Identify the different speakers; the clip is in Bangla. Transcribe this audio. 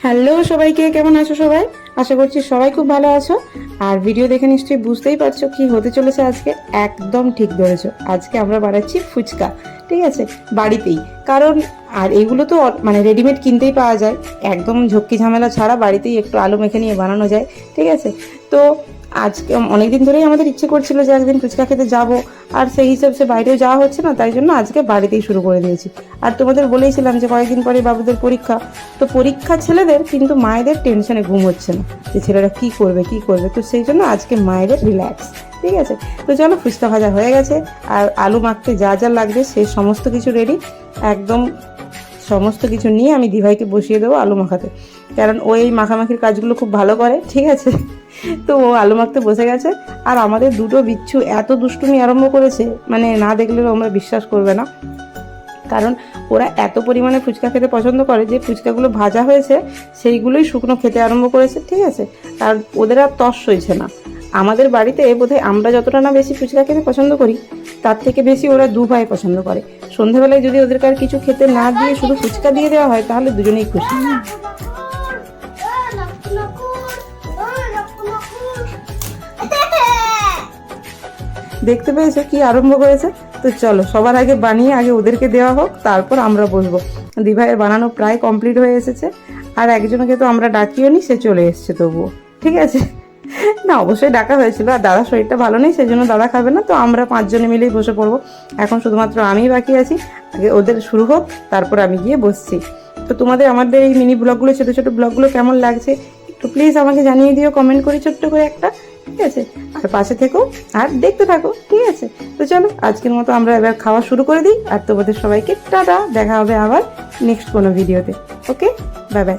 Speaker 1: হ্যালো সবাইকে, কেমন আছো সবাই? আশা করছি সবাই খুব ভালো আছো। আর ভিডিও দেখে নিশ্চয়ই বুঝতেই পারছো কি হতে চলেছে আজকে। একদম ঠিক ধরেছো, আজকে আমরা বানাচ্ছি ফুচকা। ঠিক আছে, বাড়িতেই। কারণ আর এগুলো তো মানে রেডিমেড কিনতেই পাওয়া যায়, একদম ঝক্কি ঝামেলা ছাড়া বাড়িতেই একটু আলু মেখে নিয়ে বানানো যায়। ঠিক আছে, তো আজকে অনেকদিন ধরেই আমাদের ইচ্ছে করছিল যে একদিন ফুচকা খেতে যাব, আর সেই হিসাবে সে বাইরেও যাওয়া হচ্ছে না, তাই জন্য আজকে বাড়িতেই শুরু করে দিয়েছি। আর তোমাদের বলেইছিলাম যে কয়েকদিন পরে বাবুদের পরীক্ষা, তো পরীক্ষা ছেলেদের, কিন্তু মায়েদের টেনশনে ঘুম হচ্ছে না যে ছেলেরা কি করবে কি করবে, তো সেই জন্য আজকে মায়েদের রিল্যাক্স। ঠিক আছে, তো চলো, ফুচকা ভাজা হয়ে গেছে, আর আলু মাখতে যা যা লাগবে সেই সমস্ত কিছু রেডি। একদম সমস্ত কিছু নিয়ে আমি দিভাইকে বসিয়ে দেবো আলু মাখাতে, কারণ ও এই মাখামাখির কাজগুলো খুব ভালো করে। ঠিক আছে, তো ও আলু মাখতে বসে গেছে। আর আমাদের দুটো বিচ্ছু এত দুষ্টুমি আরম্ভ করেছে, মানে না দেখলেও আমরা বিশ্বাস করবে না। কারণ ওরা এত পরিমাণে ফুচকা খেতে পছন্দ করে যে ফুচকাগুলো ভাজা হয়েছে সেইগুলোই শুকনো খেতে আরম্ভ করেছে। ঠিক আছে, আর ওদের আর তস সইছে না। আমাদের বাড়িতে বোধহয় আমরা যতটা না বেশি ফুচকা খেতে পছন্দ করি, তার থেকে বেশি ওরা দু ভাই পছন্দ করে। সন্ধ্যাবেলায় যদি ওদেরকে আর কিছু খেতে না দিয়ে শুধু ফুচকা দিয়ে দেওয়া হয়, তাহলে দুজনেই খুশি। দেখতে পেয়েছো কি আরম্ভ করেছে? তো চলো, সবার আগে বানিয়ে আগে ওদেরকে দেওয়া হোক, তারপর আমরা বসবো। দিভাইয়ের বানানো প্রায় কমপ্লিট হয়ে এসেছে। আর একজনকে তো আমরা ডাকিও নি, সে চলে এসছে তবুও। ঠিক আছে, না অবশ্যই ডাকা হয়েছিল, আর দাদার শরীরটা ভালো নেই, সেই জন্য দাদা খাবে না, তো আমরা 5 জনে মিলেই বসে পড়বো। এখন শুধুমাত্র আমিই বাকি আছি, আগে ওদের শুরু হোক, তারপর আমি গিয়ে বসছি। তো তোমাদের আমাদের এই মিনি ব্লগগুলো, ছোটো ছোটো ব্লগগুলো কেমন লাগছে একটু প্লিজ আমাকে জানিয়ে দিও কমেন্ট করে, ছোট্ট করে একটা। ঠিক আছে, আর পাশে থেকো আর দেখতে থাকো। ঠিক আছে, তো চলো আজকের মতো আমরা এবার খাওয়া শুরু করে দিই। আর তোমাদের সবাইকে টাটা, দেখা হবে আবার নেক্সট কোনো ভিডিওতে। ওকে, বাই বাই।